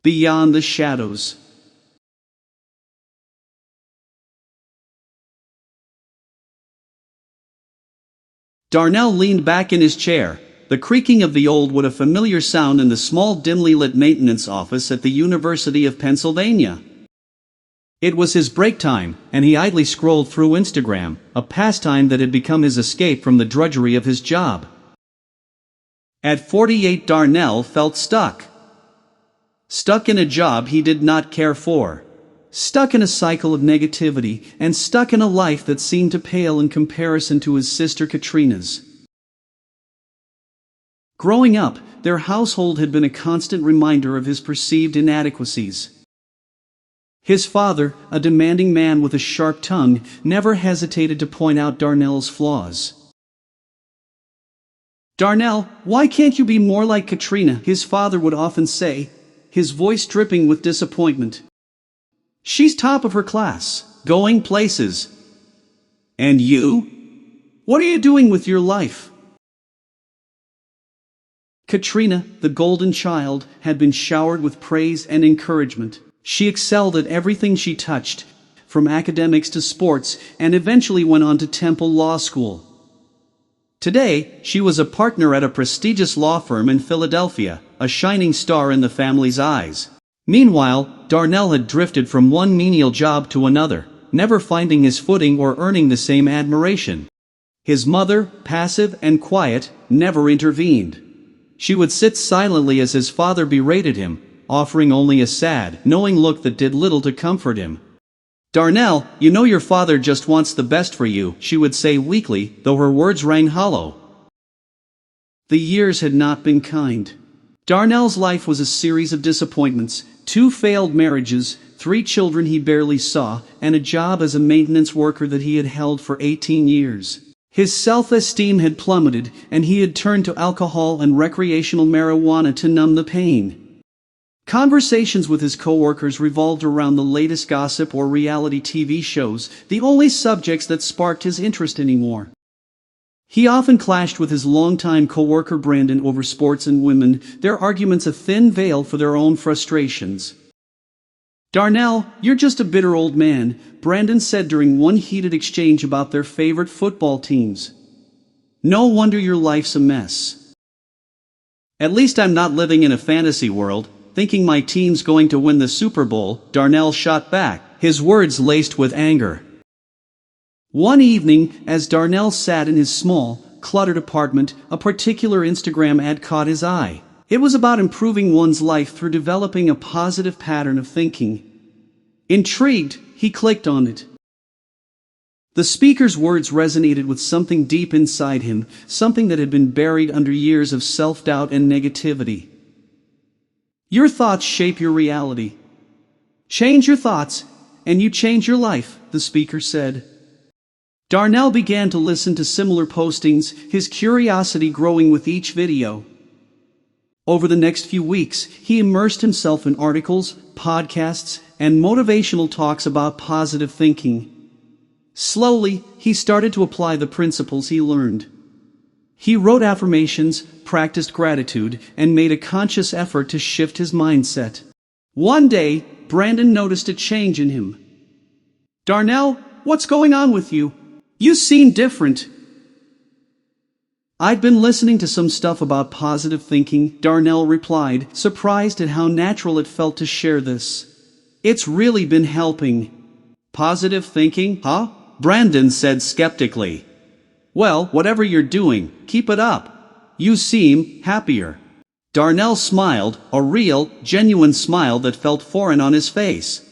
Beyond the shadows. Darnel leaned back in his chair, the creaking of the old wood a familiar sound in the small dimly lit maintenance office at the University of Pennsylvania. It was his break time, and he idly scrolled through Instagram, a pastime that had become his escape from the drudgery of his job. At 48, Darnel felt stuck. Stuck in a job he did not care for. Stuck in a cycle of negativity, and stuck in a life that seemed to pale in comparison to his sister Katrina's. Growing up, their household had been a constant reminder of his perceived inadequacies. His father, a demanding man with a sharp tongue, never hesitated to point out Darnel's flaws. "Darnel, why can't you be more like Katrina?" his father would often say, his voice dripping with disappointment. "She's top of her class, going places. And you? What are you doing with your life?" Katrina, the golden child, had been showered with praise and encouragement. She excelled at everything she touched, from academics to sports, and eventually went on to Temple Law School. Today, she was a partner at a prestigious law firm in Philadelphia, a shining star in the family's eyes. Meanwhile, Darnel had drifted from one menial job to another, never finding his footing or earning the same admiration. His mother, passive and quiet, never intervened. She would sit silently as his father berated him, offering only a sad, knowing look that did little to comfort him. "Darnel, you know your father just wants the best for you," she would say weakly, though her words rang hollow. The years had not been kind. Darnel's life was a series of disappointments: 2 failed marriages, 3 children he barely saw, and a job as a maintenance worker that he had held for 18 years. His self-esteem had plummeted, and he had turned to alcohol and recreational marijuana to numb the pain. Conversations with his coworkers revolved around the latest gossip or reality TV shows, the only subjects that sparked his interest anymore. He often clashed with his longtime coworker Brandon over sports and women, their arguments a thin veil for their own frustrations. "Darnel, you're just a bitter old man," Brandon said during one heated exchange about their favorite football teams. "No wonder your life's a mess." "At least I'm not living in a fantasy world, thinking my team's going to win the Super Bowl," Darnel shot back, his words laced with anger. One evening, as Darnel sat in his small, cluttered apartment, a particular Instagram ad caught his eye. It was about improving one's life through developing a positive pattern of thinking. Intrigued, he clicked on it. The speaker's words resonated with something deep inside him, something that had been buried under years of self-doubt and negativity. "Your thoughts shape your reality. Change your thoughts, and you change your life," the speaker said. Darnel began to listen to similar postings, his curiosity growing with each video. Over the next few weeks, he immersed himself in articles, podcasts, and motivational talks about positive thinking. Slowly, he started to apply the principles he learned. He wrote affirmations, practiced gratitude, and made a conscious effort to shift his mindset. One day, Brandon noticed a change in him. "Darnel, what's going on with you? You seem different." "I'd been listening to some stuff about positive thinking," Darnel replied, surprised at how natural it felt to share this. "It's really been helping." "Positive thinking, huh?" Brandon said skeptically. "Well, whatever you're doing, keep it up. You seem happier." Darnel smiled, a real, genuine smile that felt foreign on his face.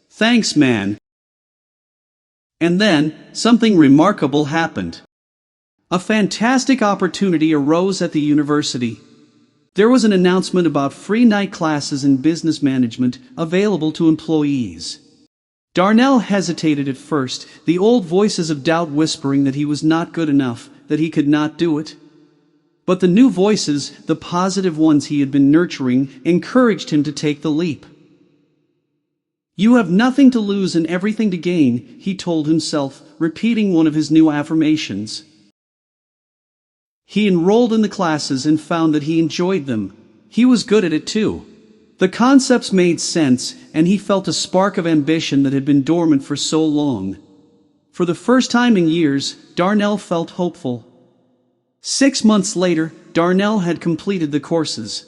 "Thanks, man." And then, something remarkable happened. A fantastic opportunity arose at the university. There was an announcement about free night classes in business management available to employees. Darnel hesitated at first, the old voices of doubt whispering that he was not good enough, that he could not do it. But the new voices, the positive ones he had been nurturing, encouraged him to take the leap. "You have nothing to lose and everything to gain," he told himself, repeating one of his new affirmations. He enrolled in the classes and found that he enjoyed them. He was good at it too. The concepts made sense, and he felt a spark of ambition that had been dormant for so long. For the first time in years, Darnel felt hopeful. 6 months later, Darnel had completed the courses.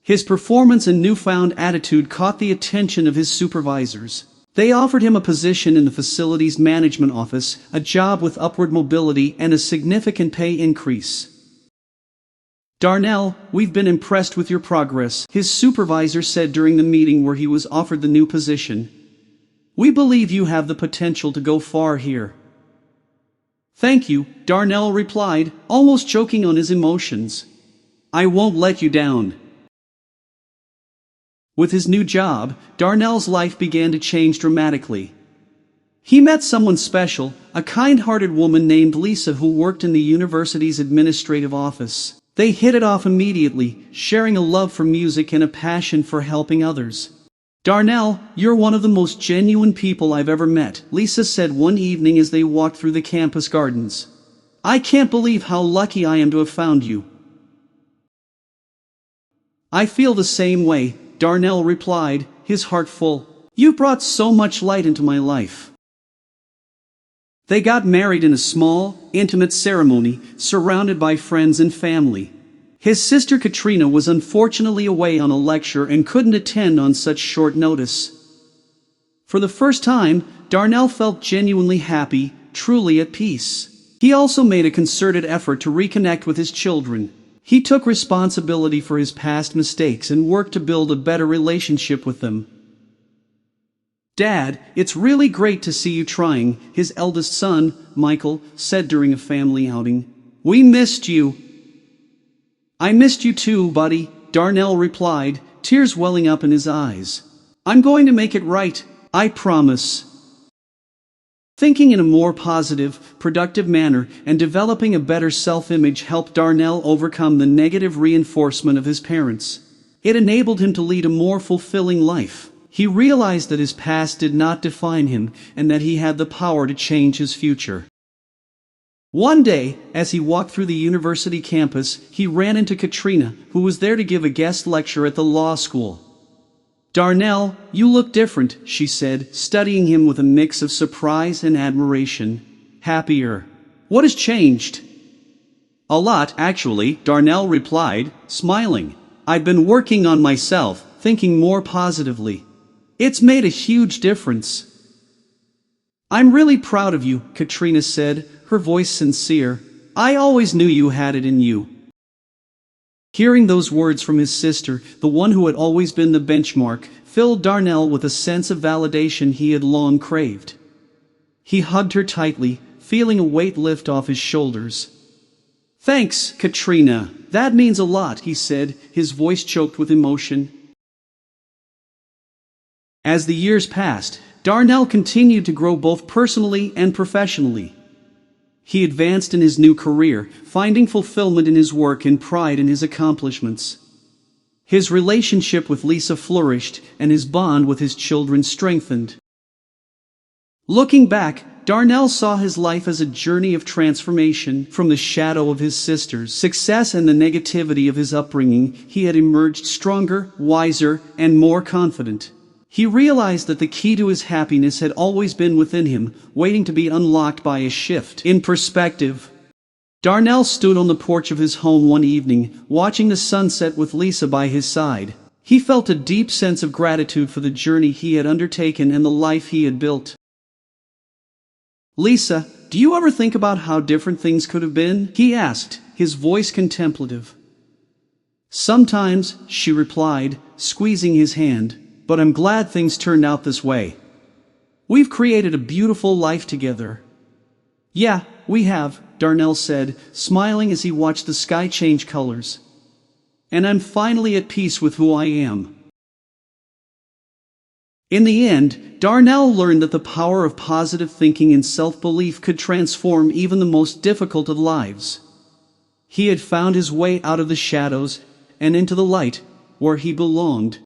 His performance and newfound attitude caught the attention of his supervisors. They offered him a position in the facilities management office, a job with upward mobility and a significant pay increase. "Darnel, we've been impressed with your progress," his supervisor said during the meeting where he was offered the new position. "We believe you have the potential to go far here." "Thank you," Darnel replied, almost choking on his emotions. "I won't let you down." With his new job, Darnel's life began to change dramatically. He met someone special, a kind-hearted woman named Lisa who worked in the university's administrative office. They hit it off immediately, sharing a love for music and a passion for helping others. "Darnel, you're one of the most genuine people I've ever met," Lisa said one evening as they walked through the campus gardens. "I can't believe how lucky I am to have found you." "I feel the same way," Darnel replied, his heart full. "You brought so much light into my life." They got married in a small, intimate ceremony, surrounded by friends and family. His sister Katrina was unfortunately away on a lecture and couldn't attend on such short notice. For the first time, Darnel felt genuinely happy, truly at peace. He also made a concerted effort to reconnect with his children. He took responsibility for his past mistakes and worked to build a better relationship with them. "Dad, it's really great to see you trying," his eldest son, Michael, said during a family outing. "We missed you." "I missed you too, buddy," Darnel replied, tears welling up in his eyes. "I'm going to make it right, I promise." Thinking in a more positive, productive manner and developing a better self-image helped Darnel overcome the negative reinforcement of his parents. It enabled him to lead a more fulfilling life. He realized that his past did not define him and that he had the power to change his future. One day, as he walked through the university campus, he ran into Katrina, who was there to give a guest lecture at the law school. "Darnel, you look different," she said, studying him with a mix of surprise and admiration. "Happier. What has changed?" "A lot, actually," Darnel replied, smiling. "I've been working on myself, thinking more positively. It's made a huge difference." "I'm really proud of you," Katrina said, her voice sincere. "I always knew you had it in you." Hearing those words from his sister, the one who had always been the benchmark, filled Darnel with a sense of validation he had long craved. He hugged her tightly, feeling a weight lift off his shoulders. "Thanks, Katrina. That means a lot," he said, his voice choked with emotion. As the years passed, Darnel continued to grow both personally and professionally. He advanced in his new career, finding fulfillment in his work and pride in his accomplishments. His relationship with Lisa flourished, and his bond with his children strengthened. Looking back, Darnel saw his life as a journey of transformation. From the shadow of his sister's success and the negativity of his upbringing, he had emerged stronger, wiser, and more confident. He realized that the key to his happiness had always been within him, waiting to be unlocked by a shift in perspective. Darnel stood on the porch of his home one evening, watching the sunset with Lisa by his side. He felt a deep sense of gratitude for the journey he had undertaken and the life he had built. "Lisa, do you ever think about how different things could have been?" he asked, his voice contemplative. "Sometimes," she replied, squeezing his hand. "But I'm glad things turned out this way. We've created a beautiful life together." "Yeah, we have," Darnel said, smiling as he watched the sky change colors. "And I'm finally at peace with who I am." In the end, Darnel learned that the power of positive thinking and self-belief could transform even the most difficult of lives. He had found his way out of the shadows and into the light, where he belonged.